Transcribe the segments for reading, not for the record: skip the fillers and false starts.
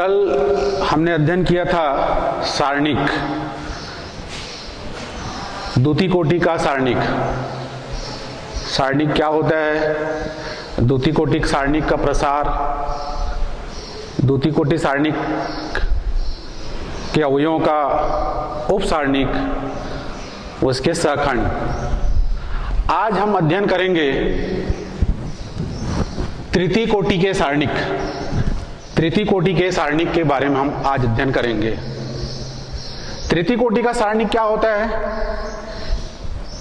कल हमने अध्ययन किया था सारणिक, द्वितीय कोटि का सारणिक। सारणिक क्या होता है? द्वितीय कोटि सारणिक का प्रसार, द्वितीय कोटि सारणिक के अवयवों का उप सारणिक, उसके सहखंड। आज हम अध्ययन करेंगे तृतीय कोटि के सारणिक। तृतीय कोटि के सारणिक के बारे में हम आज अध्ययन करेंगे। तृतीय कोटि का सारणिक क्या होता है?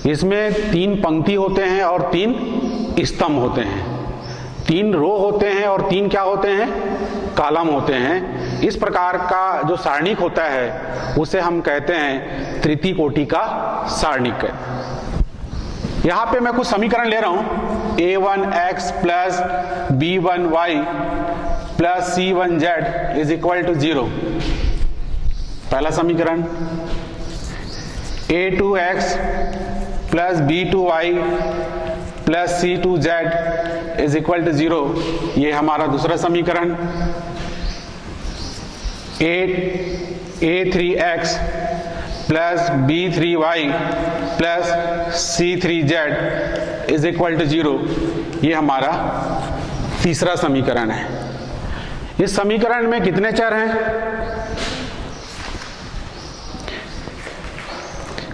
इसमें 3 पंक्ति होते हैं और 3 स्तंभ होते हैं, 3 रो होते हैं और 3 क्या होते हैं? कॉलम होते हैं। इस प्रकार का जो सारणिक होता है उसे हम कहते हैं तृतीय कोटि का सारणिक। यहां पे मैं कुछ समीकरण ले रहा हूं। a1x plus b1y plus c1z is equal to 0। पहला समीकरण a2x plus b2y plus c2z is equal to 0, ये हमारा दूसरा समीकरण। a3x plus b3y plus c3z is equal to 0, ये हमारा तीसरा समीकरण है। इस समीकरण में कितने चर हैं?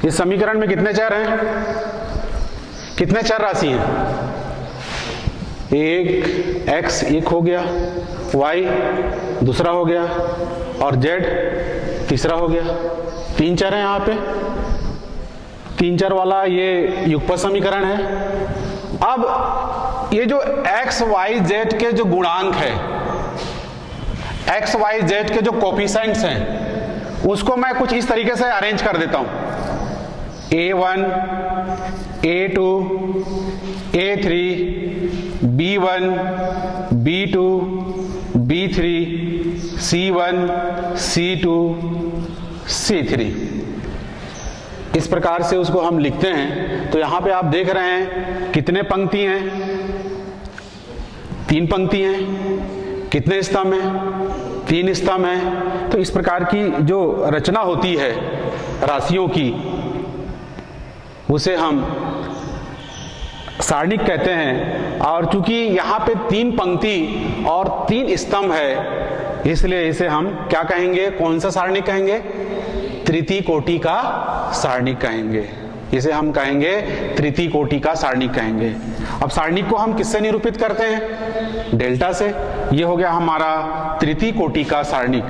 इस समीकरण में कितने चर हैं? कितने चर राशि हैं? एक x एक हो गया, y दूसरा हो गया और z तीसरा हो गया। 3 चर हैं यहाँ पे। 3 चर वाला ये युगपत समीकरण है। अब ये जो x y z के जो गुणांक है, x y z के जो कोफिशिएंट्स हैं, उसको मैं कुछ इस तरीके से अरेंज कर देता हूं। a1 a2 a3 b1 b2 b3 c1 c2 c3, इस प्रकार से उसको हम लिखते हैं। तो यहां पे आप देख रहे हैं कितने पंक्ति हैं? 3 पंक्ति हैं। कितने स्तंभ हैं? 3 स्तंभ हैं। तो इस प्रकार की जो रचना होती है राशियों की, उसे हम सारणिक कहते हैं। और चूंकि यहाँ पे 3 पंक्ति और 3 स्तंभ है, इसलिए इसे हम क्या कहेंगे? कौन सा सारणिक कहेंगे? तृतीय कोटि का सारणिक कहेंगे। इसे हम कहेंगे तृतीय कोटि का सारणिक कहेंगे। अब सारणिक को हम किससे निरूपित करते हैं? डेल्टा से। ये हो गया हमारा तृतीय कोटि का सारणिक।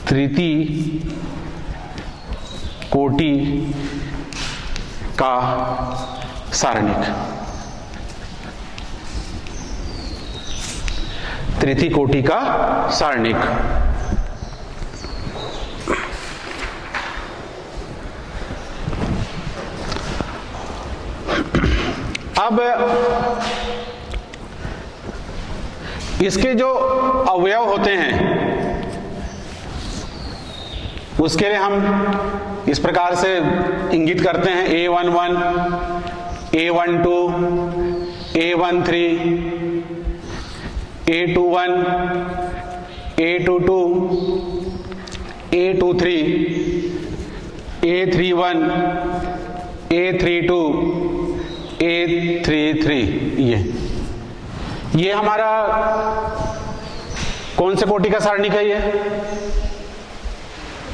तृतीय कोटि का सारणिक, तृतीय कोटि का सारणिक। अब इसके जो अवयव होते हैं उसके लिए हम इस प्रकार से इंगित करते हैं। a11 a12 a13 a21 a22 a23 a31 a32 a33। ये हमारा कौन से कोटि का सारणिक है? ये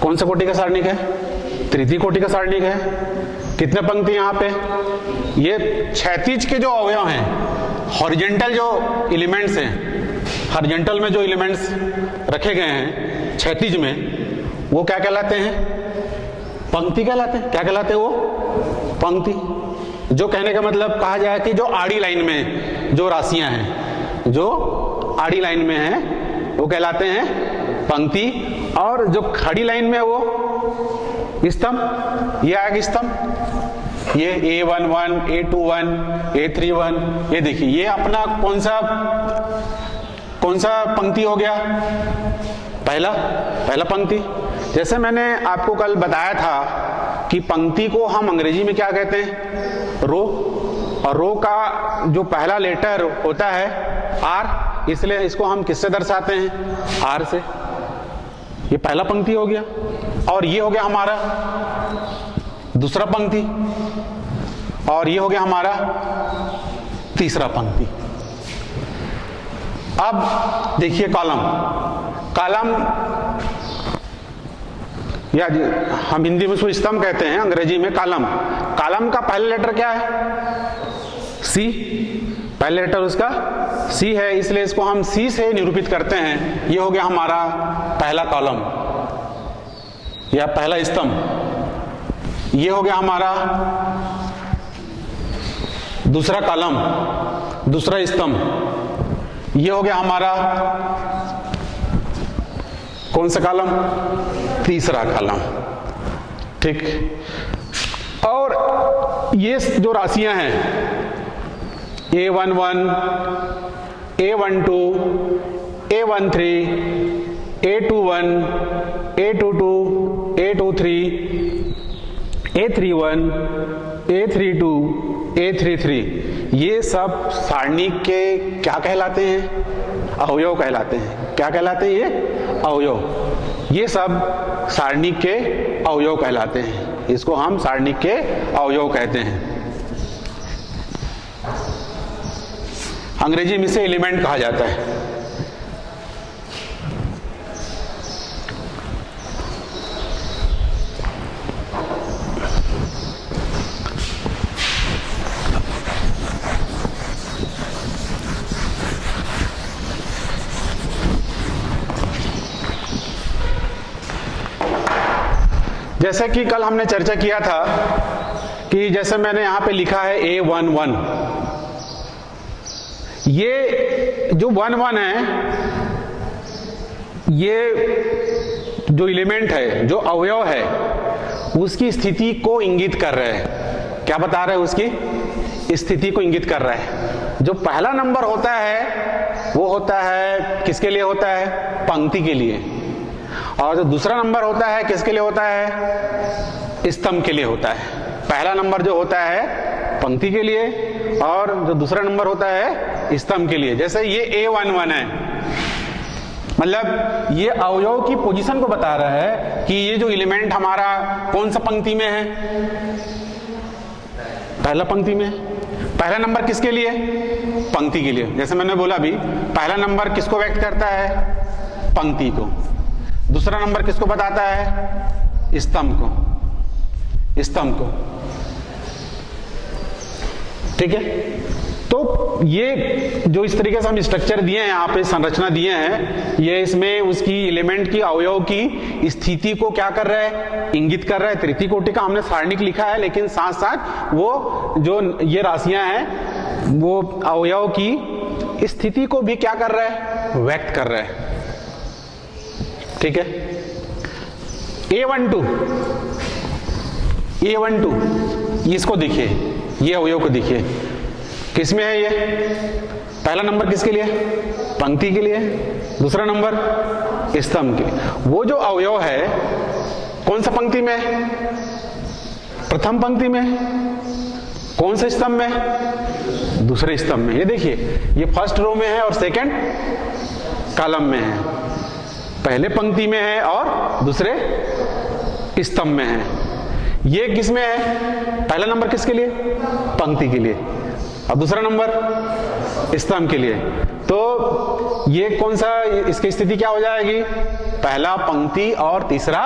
कौन सा कोटि का सारणिक है? तृतीय कोटि का सारणिक है। कितने पंक्ति यहाँ पे? ये क्षैतिज के जो अवयव हैं, हॉरिजॉन्टल जो एलिमेंट्स हैं, हॉरिजॉन्टल में जो एलिमेंट्स रखे गए हैं क्षैतिज में, वो क्या कहलाते हैं? पंक्ति कहलाते हैं। क्या कहलाते हैं वो? पंक्ति। जो कहने का मतलब कहा जाए कि जो आड़ी लाइन में जो राशियां हैं, जो आड़ी लाइन में हैं, वो कहलाते हैं पंक्ति। और जो खड़ी लाइन में वो स्तंभ, ये आएगा स्तंभ। ये a11 a21 a31, ये देखिए ये अपना कौन सा पंक्ति हो गया? पहला पंक्ति। जैसे मैंने आपको कल बताया था कि पंक्ति को हम अंग्रेजी में क्या कहते हैं? रो। और रो का जो पहला लेटर होता है R, इसलिए इसको हम किससे दर्शाते हैं? आर से। ये पहला पंक्ति हो गया और ये हो गया हमारा दूसरा पंक्ति और ये हो गया हमारा तीसरा पंक्ति। अब देखिए कॉलम या हम हिंदी में उसको स्तंभ कहते हैं, अंग्रेजी में कॉलम का पहला लेटर क्या है? सी। पहला लेटर उसका सी है, इसलिए इसको हम सी से निरूपित करते हैं। ये हो गया हमारा पहला कॉलम या पहला स्तंभ। ये हो गया हमारा दूसरा कॉलम, दूसरा स्तंभ। ये हो गया हमारा कौन सा कॉलम? तीसरा कॉलम। ठीक। और ये जो राशियां हैं A11, A12, A13, A21, A22, A23, A31, A32, A33, ये सब सारणी के क्या कहलाते हैं? अवयव कहलाते हैं। क्या कहलाते हैं ये? अवयव। ये सब सारणी के अवयव कहलाते हैं। इसको हम सारणी के अवयव कहते हैं। अंग्रेजी में इसे एलिमेंट कहा जाता है। जैसे कि कल हमने चर्चा किया था कि जैसे मैंने यहां पे लिखा है A11, ये जो 11 है, ये जो एलिमेंट है, जो अवयव है, उसकी स्थिति को इंगित कर रहे हैं। क्या बता रहे हैं? उसकी स्थिति को इंगित कर रहा है। जो पहला नंबर होता है वो होता है किसके लिए होता है? पंक्ति के लिए। और जो दूसरा नंबर होता है किसके लिए होता है? स्तंभ के लिए होता है। पहला नंबर जो होता है पंक्ति के लिए और जो दूसरा नंबर होता है स्तंभ के लिए। जैसे ये A11 है, मतलब ये अवयव की पोजीशन को बता रहा है कि ये जो एलिमेंट हमारा कौन सा पंक्ति में है? पहला पंक्ति में। पहला नंबर किसके लिए? पंक्ति के लिए। जैसे मैंने बोला अभी, पहला नंबर किसको व्यक्त करता है? पंक्ति को। दूसरा नंबर किसको बताता है? स्तंभ को। स्तंभ को। ठीक है। तो ये जो इस तरीके से हम स्ट्रक्चर दिए हैं, यहाँ पे संरचना दिए हैं, ये इसमें उसकी एलिमेंट की अवयव की स्थिति को क्या कर रहा है? इंगित कर रहा है। तृतीय कोटि का हमने सारणिक लिखा है, लेकिन साथ साथ वो जो ये राशियां हैं वो अवयव की स्थिति को भी क्या कर रहा है? व्यक्त कर रहा है। ठीक है। A12 इसको देखिए, ये अवयव को देखिए, किसमें है ये? पहला नंबर किसके लिए? पंक्ति के लिए। दूसरा नंबर स्तंभ के। वो जो अवयव है कौन सा पंक्ति में? प्रथम पंक्ति में। कौन से स्तंभ में? दूसरे स्तंभ में। ये देखिए, ये फर्स्ट रो में है और सेकंड कॉलम में है। पहले पंक्ति में है और दूसरे स्तंभ में है। ये किस में है? पहला नंबर किसके लिए? पंक्ति के लिए और दूसरा नंबर स्तंभ के लिए। तो ये कौन सा, इसकी स्थिति क्या हो जाएगी? पहला पंक्ति और तीसरा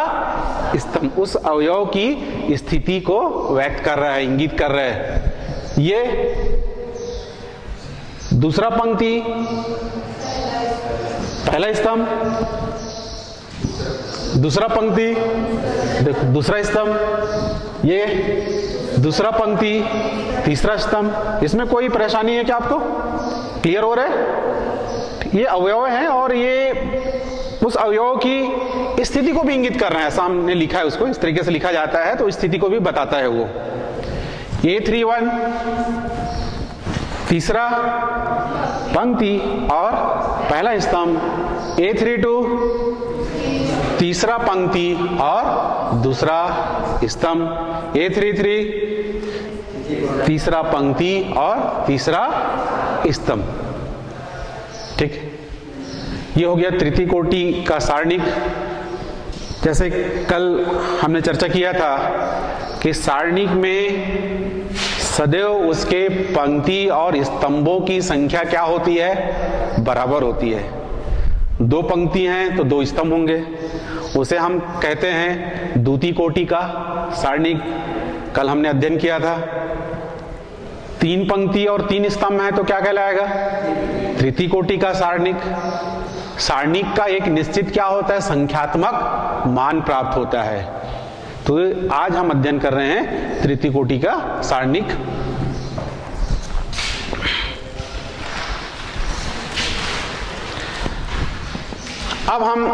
स्तंभ। उस अवयव की स्थिति को व्यक्त कर रहा है, इंगित कर रहा है। ये दूसरा पंक्ति, पहला स्तंभ, दूसरा पंक्ति, देखो दूसरा स्तंभ, ये दूसरा पंक्ति, तीसरा स्तंभ। इसमें कोई परेशानी है क्या आपको? क्लियर हो रहा है? ये अवयव है और ये उस अवयव की स्थिति को भी इंगित कर रहा है। सामने लिखा है, उसको इस तरीके से लिखा जाता है तो स्थिति को भी बताता है वो। A31 तीसरा पंक्ति और पहला स्तंभ। A32 तीसरा पंक्ति और दूसरा स्तंभ। A33 तीसरा पंक्ति और तीसरा स्तंभ। ठीक है। ये हो गया तृतीय कोटि का सारणिक। जैसे कल हमने चर्चा किया था कि सारणिक में सदैव उसके पंक्ति और स्तंभों की संख्या क्या होती है? बराबर होती है। 2 पंक्ति हैं तो 2 स्तंभ होंगे, उसे हम कहते हैं द्वितीय कोटि का सारणिक। कल हमने अध्ययन किया था। 3 पंक्ति और 3 स्तंभ हैं तो क्या कहलाएगा? तृतीय कोटि का सारणिक। सारणिक का एक निश्चित क्या होता है? संख्यात्मक मान प्राप्त होता है। तो आज हम अध्ययन कर रहे हैं तृतीय कोटि का सारणिक। अब हम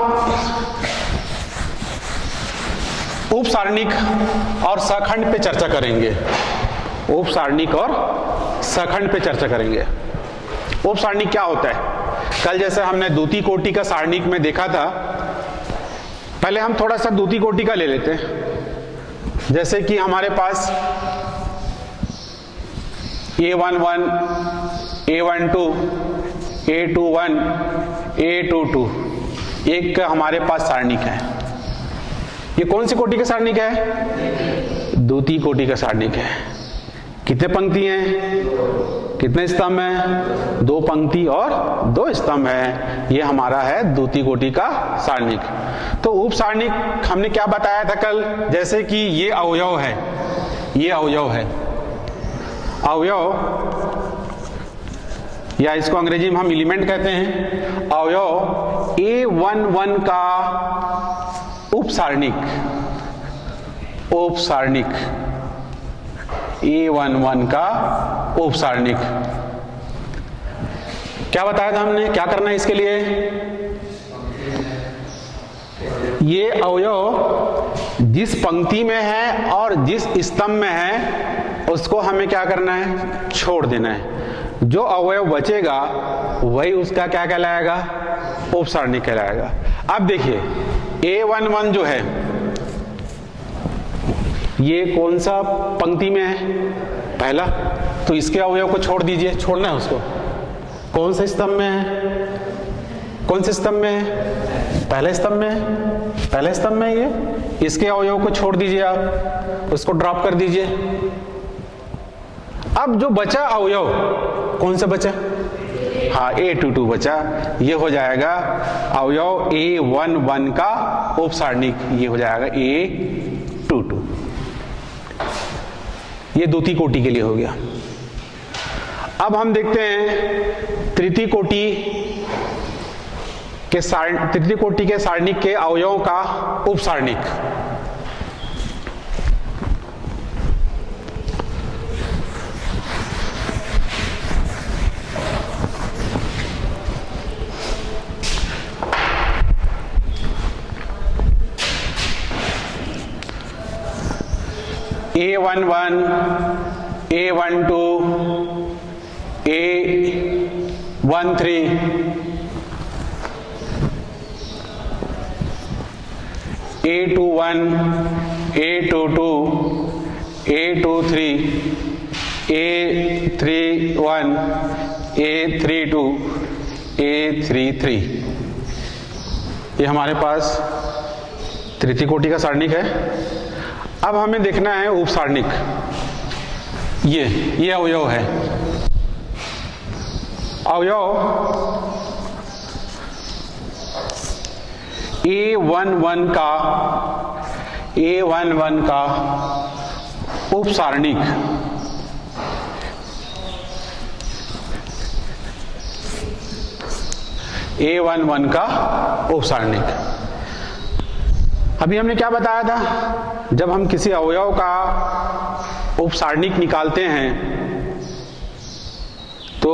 उप सारणिक और सखंड पे चर्चा करेंगे। उप सारणिक और सखंड पे चर्चा करेंगे। उप सारणिक क्या होता है? कल जैसे हमने द्वितीय कोटि का सारणिक में देखा था, पहले हम थोड़ा सा द्वितीय कोटि का ले लेते हैं। जैसे कि हमारे पास A11, A12, A21, A22 एक हमारे पास सारणिक है। ये कौन सी कोटि का सारणिक है? द्वितीय कोटि का सारणिक है। कितने पंक्ति हैं? कितने स्तंभ हैं? 2 पंक्ति और 2 स्तंभ है। ये हमारा है द्वितीय कोटि का सारणिक। तो उप सारणिक हमने क्या बताया था कल? जैसे कि ये अवयव है, ये अवयव है। अवयव या इसको अंग्रेजी में हम एलिमेंट कहते हैं। अवयव A11 का उप सारणिक, उप सारणिक A11 का उप सारणिक। क्या बताया था हमने? क्या करना है इसके लिए? ये अवयव जिस पंक्ति में है और जिस स्तंभ में है उसको हमें क्या करना है? छोड़ देना है। जो अवयव बचेगा वही उसका क्या कहलाएगा? उप सारणिक कहलाएगा। अब देखिए A11 जो है ये कौन सा पंक्ति में है? पहला। तो इसके अवयव को छोड़ दीजिए, छोड़ना है उसको। कौन से स्तंभ में है? कौन से स्तंभ में है? पहले स्तंभ में है। पहले स्तंभ में ये, इसके अवयव को छोड़ दीजिए, आप उसको ड्रॉप कर दीजिए। अब जो बचा अवयव कौन सा बचा? हाँ, A22 बचा। ये हो जाएगा अवयव A11 का उप सारणिक। ये हो जाएगा A22। ये द्वितीय कोटि के लिए हो गया। अब हम देखते हैं तृतीय कोटि के सारणिक के अवयवों का उप सारणिक। A11, A12, A13, A21, A22, A23, A31, A32, A33। ये हमारे पास तृतीय कोटि का सारणिक है। अब हमें देखना है उप सारणिक। ये अवयव है। अवयव A11 का उप सारणिक A11 का उप सारणिक। अभी हमने क्या बताया था? जब हम किसी अवयव का उप सारणिक निकालते हैं तो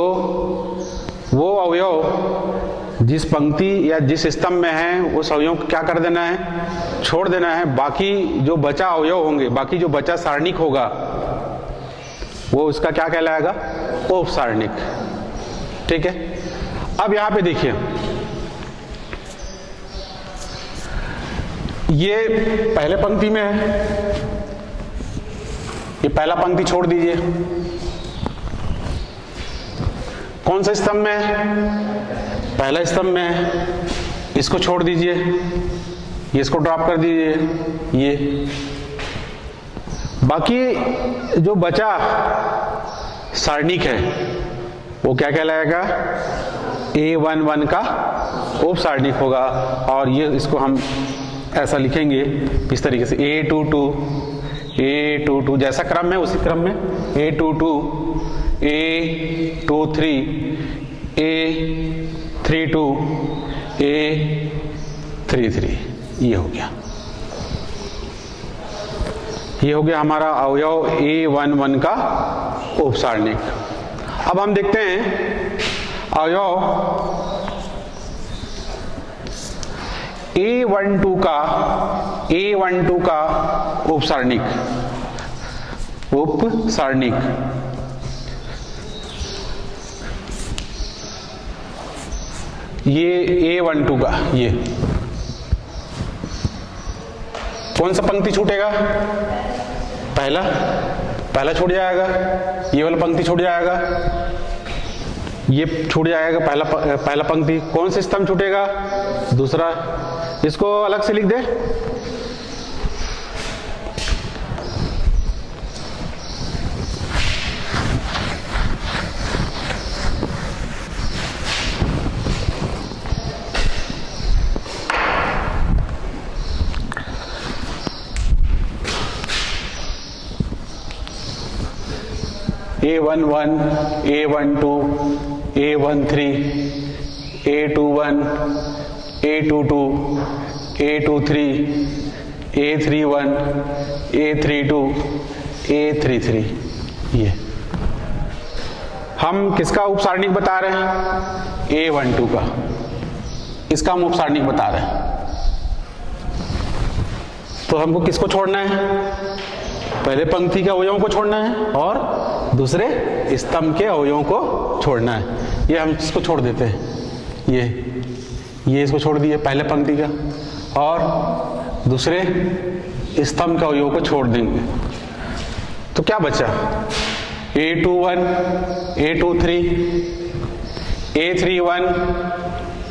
वो अवयव जिस पंक्ति या जिस स्तंभ में है उस अवयव को क्या कर देना है? छोड़ देना है। बाकी जो बचा अवयव होंगे, बाकी जो बचा सारणिक होगा वो उसका क्या कहलाएगा? उप सारणिक। ठीक है। अब यहां पे देखिए, ये पहले पंक्ति में है। ये पहला पंक्ति छोड़ दीजिए। कौन से स्तंभ में है? पहला स्तंभ में है, इसको छोड़ दीजिए, ये इसको ड्रॉप कर दीजिए, ये बाकी जो बचा सारणिक है वो क्या कहलाएगा, A11 का उप सारणिक होगा। और ये इसको हम ऐसा लिखेंगे इस तरीके से, A22 जैसा क्रम है उसी क्रम में, A22 A23 A32 A33, ये हो गया, ये हो गया हमारा अवयव A11 का उप सारणिक। अब हम देखते हैं अवयव A12 का उप सारणिक। ये A12 का, ये कौन सा पंक्ति छूटेगा, पहला छूट जाएगा, ये वाला पंक्ति छूट जाएगा, ये छूट जाएगा, पहला पंक्ति। कौन से स्तंभ छूटेगा, दूसरा। इसको अलग से लिख दे, A11 A12 A13 A21 A22 A23 A31 A32 A33, ये हम किसका उप सारणिक बता रहे हैं, A12 का, इसका हम उप सारणिक बता रहे हैं। तो हमको किसको छोड़ना है, पहले पंक्ति के अवयवों को छोड़ना है और दूसरे स्तंभ के अवयवों को छोड़ना है। ये हम इसको छोड़ देते हैं, ये इसको छोड़ दिए पहले पंक्ति का, और दूसरे स्तंभ के अवयवों को छोड़ देंगे। तो क्या बचा, A21 A23 A31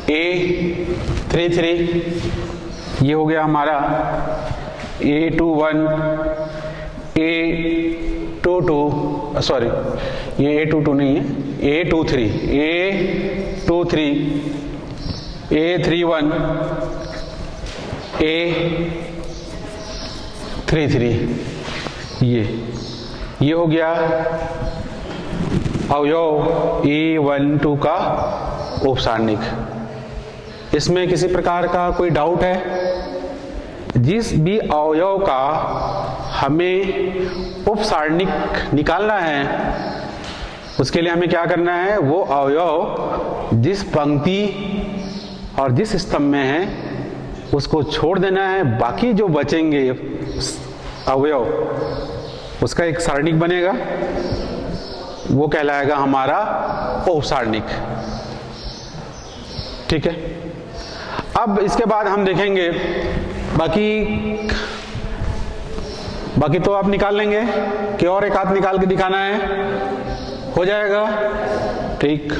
A33, ये हो गया हमारा A21 A22, सॉरी ये A22 नहीं है, A23 A31 A33, ये हो गया अवयव A12 का उप सारणिक। इसमें किसी प्रकार का कोई डाउट है, जिस भी अवयव का हमें उप सारणिक निकालना है उसके लिए हमें क्या करना है, वो अवयव जिस पंक्ति और जिस स्तंभ में है उसको छोड़ देना है। बाकी जो बचेंगे अवयव उसका एक सारणिक बनेगा, वो कहलाएगा हमारा उप सारणिक। ठीक है, अब इसके बाद हम देखेंगे बाकी तो आप निकाल लेंगे कि और एक हाथ निकाल के दिखाना है, हो जाएगा। ठीक,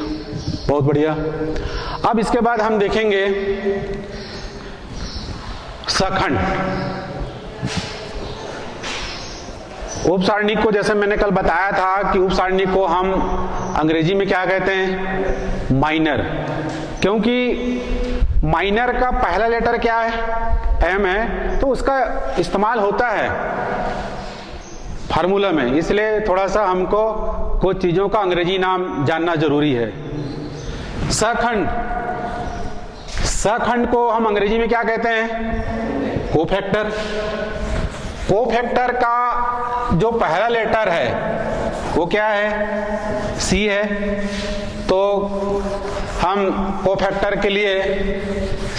बहुत बढ़िया। अब इसके बाद हम देखेंगे सखंड। उप सारणिक को जैसे मैंने कल बताया था कि उप सारणिक को हम अंग्रेजी में क्या कहते हैं, माइनर, क्योंकि माइनर का पहला लेटर क्या है, एम है, तो उसका इस्तेमाल होता है फार्मूला में, इसलिए थोड़ा सा हमको कुछ चीजों का अंग्रेजी नाम जानना जरूरी है। सखंड को हम अंग्रेजी में क्या कहते हैं, कोफैक्टर। कोफैक्टर का जो पहला लेटर है वो क्या है, सी है, तो हम कोफैक्टर के लिए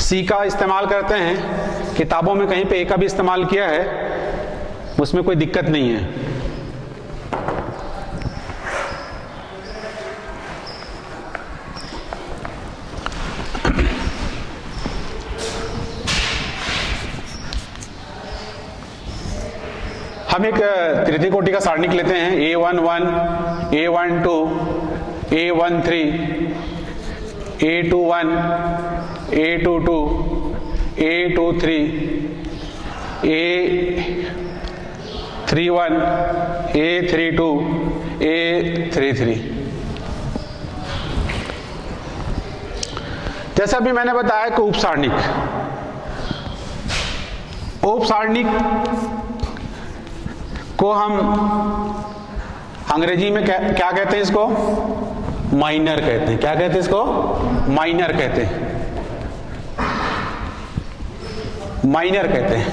सी का इस्तेमाल करते हैं। किताबों में कहीं पे ए का भी इस्तेमाल किया है, उसमें कोई दिक्कत नहीं है। हम एक तृतीय कोटि का सारणिक लेते हैं, A11 A12 A13 A21, A22, A23, A31, A32, A33। जैसा भी मैंने बताया कि उपसारणिक, उपसारणिक को हम अंग्रेजी में क्या कहते हैं? इसको माइनर कहते हैं। क्या कहते हैं इसको? माइनर कहते हैं, माइनर कहते हैं।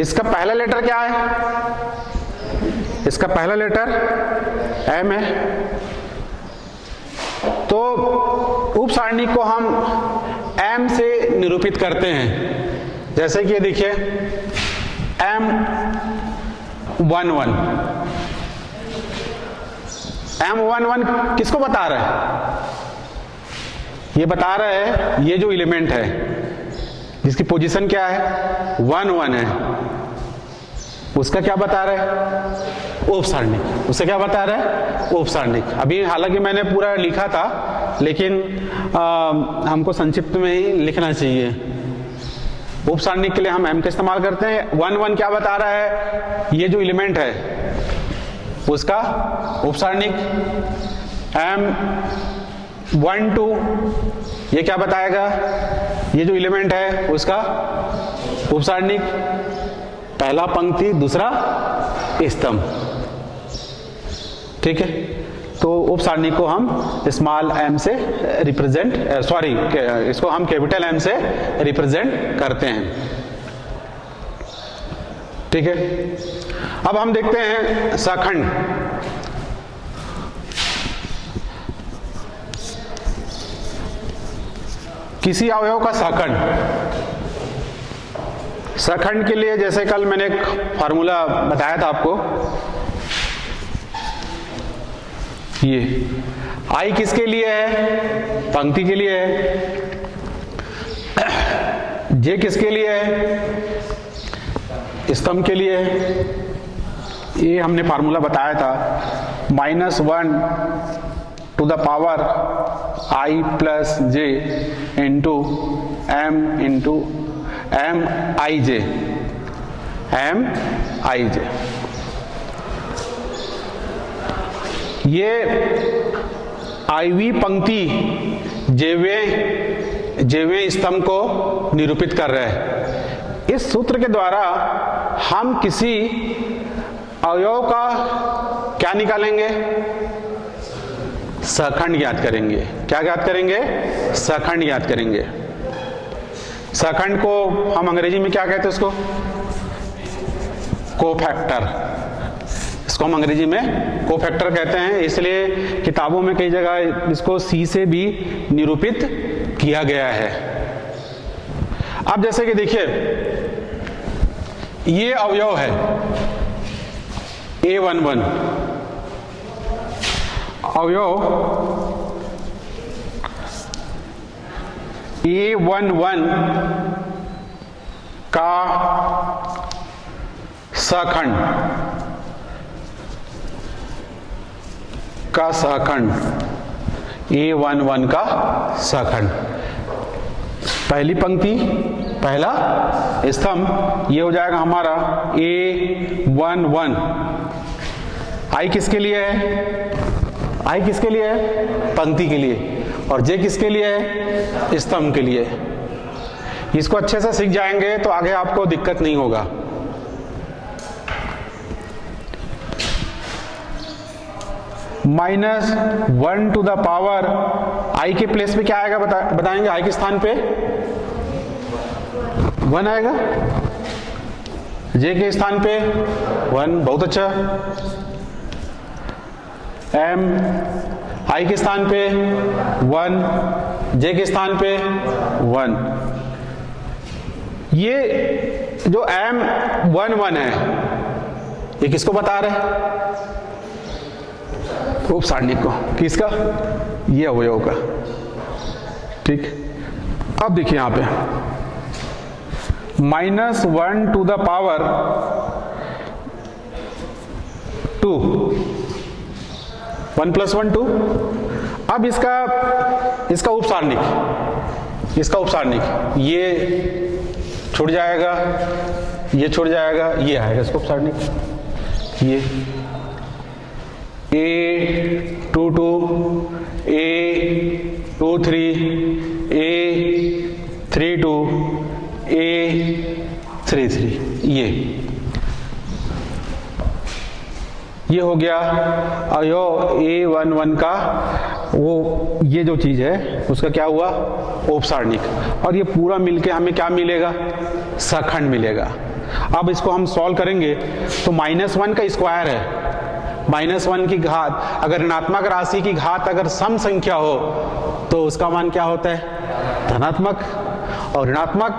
इसका पहला लेटर क्या है? इसका पहला लेटर एम है। तो उपसारणिक को हम एम से निरूपित करते हैं। जैसे कि ये देखिए M11, M11 किसको बता रहा है? ये बता रहा है ये जो एलिमेंट है जिसकी पोजीशन क्या है 11 है, उसका क्या बता रहा है? उपसारणिक। उससे क्या बता रहा है? उपसारणिक। अभी हालांकि मैंने पूरा लिखा था, लेकिन हमको संक्षिप्त में ही लिखना चाहिए। उपसारणिक के लिए हम एम का इस्तेमाल करते हैं। 11 क्या बता रहा है? ये जो एलिमेंट है उसका उपसारणिक। M12 ये क्या बताएगा? ये जो एलिमेंट है उसका उपसारणिक। पहला पंक्ति, दूसरा स्तंभ। ठीक है, तो उपसारणिक को हम स्मॉल एम से रिप्रेजेंट, सॉरी, इसको हम कैपिटल एम से रिप्रेजेंट करते हैं। ठीक है, अब हम देखते हैं सखंड। किसी अवयव का सखंड, सखंड के लिए जैसे कल मैंने एक फार्मूला बताया था आपको, ये आई किसके लिए है? पंक्ति के लिए है। जे किसके लिए है? स्तंभ के लिए है। ये हमने फार्मूला बताया था, -1 to the power I plus J into M I J, M I J. ये आईवी पंक्ति जेवे स्तंभ को निरूपित कर रहे हैं। इस सूत्र के द्वारा हम किसी अवयव का क्या निकालेंगे? सखंड ज्ञात करेंगे। क्या ज्ञात करेंगे? सखंड ज्ञात करेंगे। सखंड को हम अंग्रेजी में क्या कहते हैं? उसको कोफैक्टर। इसको हम अंग्रेजी में कोफैक्टर कहते हैं, इसलिए किताबों में कई जगह इसको सी से भी निरूपित किया गया है। अब जैसे कि देखिए ये अवयव है A11, अवयव A11 का सखंड, A11 का सखंड। पहली पंक्ति, पहला स्तंभ, ये हो जाएगा हमारा A11। आई किसके लिए है? आई किसके लिए है? पंक्ति के लिए। और जे किसके लिए है? स्तंभ के लिए। इसको अच्छे से सीख जाएंगे तो आगे आपको दिक्कत नहीं होगा। -1 टू द पावर आई के प्लेस पे क्या आएगा? बताएंगे। आई के स्थान पे 1 आएगा, जे के स्थान पे 1। बहुत अच्छा। एम आई के स्थान पे 1, जे के स्थान पे 1। ये जो M11 है ये किसको बता रहे हैं? उपसारणिक को। किसका? ये अवयव का। ठीक, अब देखिए यहां पे -1 टू द पावर 2, 1 + 1 2। अब इसका उपसारणिक ये छूट जाएगा, ये छूट जाएगा, ये आएगा इसका उपसारणिक, ये A22 A23 A32 A33 ये हो गया अवयव A11 का, वो ये जो चीज है उसका क्या हुआ, उपसारणिक। और ये पूरा मिलके हमें क्या मिलेगा, सखंड मिलेगा। अब इसको हम सॉल्व करेंगे तो -1 का स्क्वायर है, -1 की घात, अगर ऋणात्मक राशि की घात अगर सम संख्या हो तो उसका मान क्या होता है, धनात्मक। और ऋणात्मक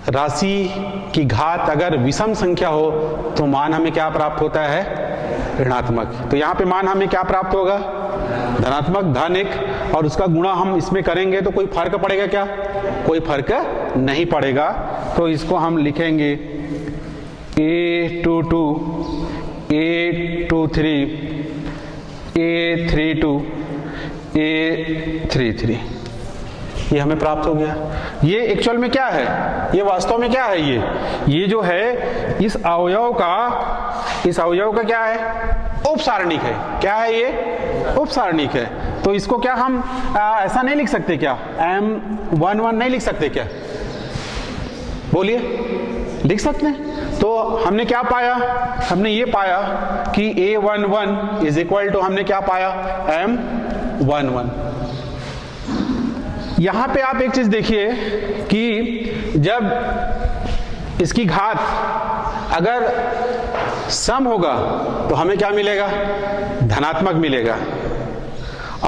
राशि की घात अगर विषम संख्या हो तो मान हमें क्या प्राप्त होता है, ऋणात्मक। तो यहाँ पे मान हमें क्या प्राप्त होगा, धनात्मक, धन 1, और उसका गुणा हम इसमें करेंगे तो कोई फर्क पड़ेगा क्या, कोई फर्क नहीं पड़ेगा। तो इसको हम लिखेंगे A22 A23 A32 A33, ये हमें प्राप्त हो गया। ये एक्चुअल में क्या है, ये वास्तव में क्या है, ये जो है इस अवयव का क्या है, उपसारणिक है। क्या है ये, उपसारणिक है। तो इसको क्या हम ऐसा नहीं लिख सकते क्या, M11 नहीं लिख सकते क्या, बोलिए, लिख सकते हैं। तो हमने क्या पाया, हमने ये पाया कि A11 इज इक्वल टू, हमने क्या पाया, M11। यहां पे आप एक चीज देखिए कि जब इसकी घात अगर सम होगा तो हमें क्या मिलेगा, धनात्मक मिलेगा,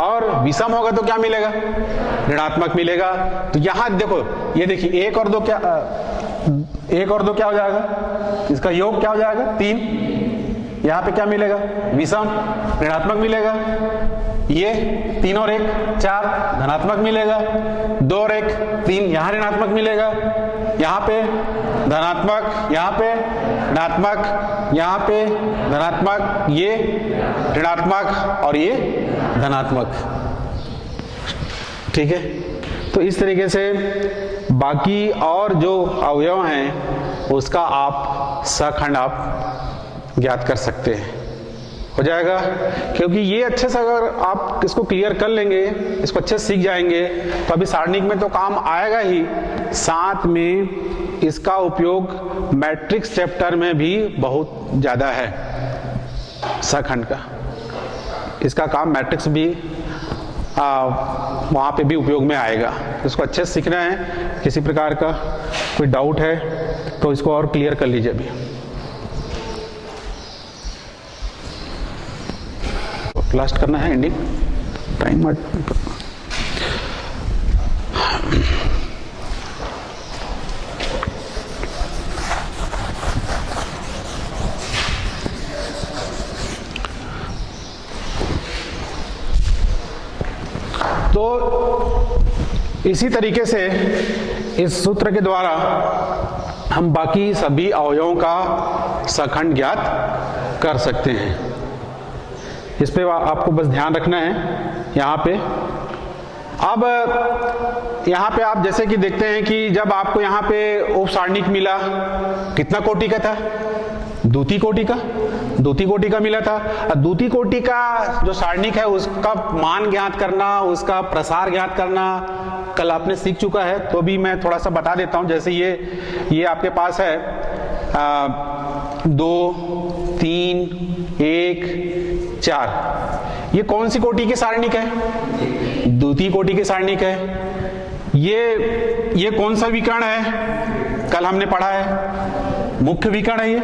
और विषम होगा तो क्या मिलेगा, ऋणात्मक मिलेगा। तो यहां देखो, ये देखिए 1 और 2 क्या, 1 और 2 क्या हो जाएगा, इसका योग क्या हो जाएगा, 3। यहां पे क्या मिलेगा, विषम, ऋणात्मक मिलेगा। ये 3 और 1 4, धनात्मक मिलेगा। 2 और 1 3, यहां ऋणात्मक मिलेगा। यहां पे धनात्मक, यहां पे ऋणात्मक, यहां पे धनात्मक, ये ऋणात्मक और ये धनात्मक। ठीक है, तो इस तरीके से बाकी और जो अवयव हैं उसका आप सखंड आप ज्ञात कर सकते हैं, हो जाएगा। क्योंकि ये अच्छे से अगर आप इसको क्लियर कर लेंगे, इसको अच्छे से सीख जाएंगे, तो अभी सारणिक में तो काम आएगा ही, साथ में इसका उपयोग मैट्रिक्स चैप्टर में भी बहुत ज्यादा है। सखंड का इसका काम मैट्रिक्स भी वहाँ पे भी उपयोग में आएगा। इसको अच्छे से सीखना है। किसी प्रकार का कोई डाउट है तो इसको और क्लियर कर लीजिए अभी। लास्ट करना है एंडिंग टाइम। तो इसी तरीके से इस सूत्र के द्वारा हम बाकी सभी अवयवों का सखंड ज्ञात कर सकते हैं। इस पे आपको बस ध्यान रखना है यहाँ पे। अब यहाँ पे आप जैसे कि देखते हैं कि जब आपको यहाँ पे उपसारणिक मिला, कितना कोटि का था, द्वितीय कोटि का मिला था। द्वितीय कोटि का जो सारणिक है उसका मान ज्ञात करना, उसका प्रसार ज्ञात करना कल आपने सीख चुका है, तो भी मैं थोड़ा सा बता देता हूं। जैसे ये आपके पास है 2 3 1 4, ये कौन सी कोटि की सारणिक है, द्वितीय कोटि की सारणिक है। ये कौन सा विकर्ण है, कल हमने पढ़ा है, मुख्य विकर्ण है ये,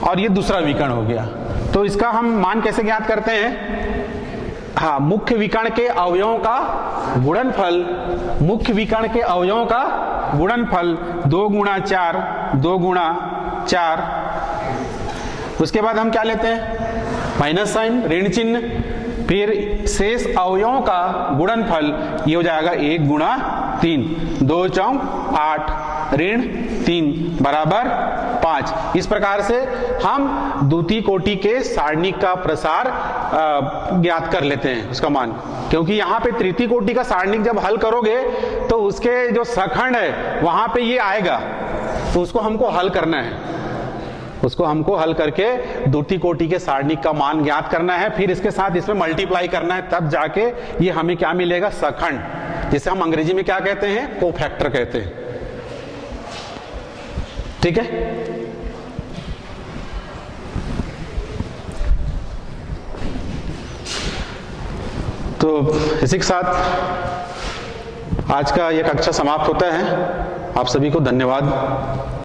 और ये दूसरा विकर्ण हो गया। तो इसका हम मान कैसे ज्ञात करते हैं, हाँ, मुख्य विकर्ण के अवयवों का गुणनफल, मुख्य विकर्ण के अवयवों का गुणनफल 2 गुणा 4, 2 गुणा 4। उसके बाद हम क्या लेते हैं, माइनस साइन, ऋण चिन्ह, फिर शेष अवयवों का गुणनफल, ये हो जाएगा 1 गुणा 3, 2 4 8, ऋण 3 बराबर 5। इस प्रकार से हम द्वितीय कोटि के सारणिक का प्रसार ज्ञात कर लेते हैं, उसका मान। क्योंकि यहाँ पे तृतीय कोटि का सारणिक जब हल करोगे तो उसके जो सखंड है वहां पे ये आएगा, तो उसको हमको हल करना है, उसको हमको हल करके द्वितीय कोटि के सारणिक का मान ज्ञात करना है, फिर इसके साथ इसमें मल्टीप्लाई करना है, तब जाके ये हमें क्या मिलेगा, सखंड, जिसे हम अंग्रेजी में क्या कहते हैं, कोफैक्टर कहते हैं। ठीक है। तो इसी के साथ आज का यह कक्षा समाप्त होता है। आप सभी को धन्यवाद।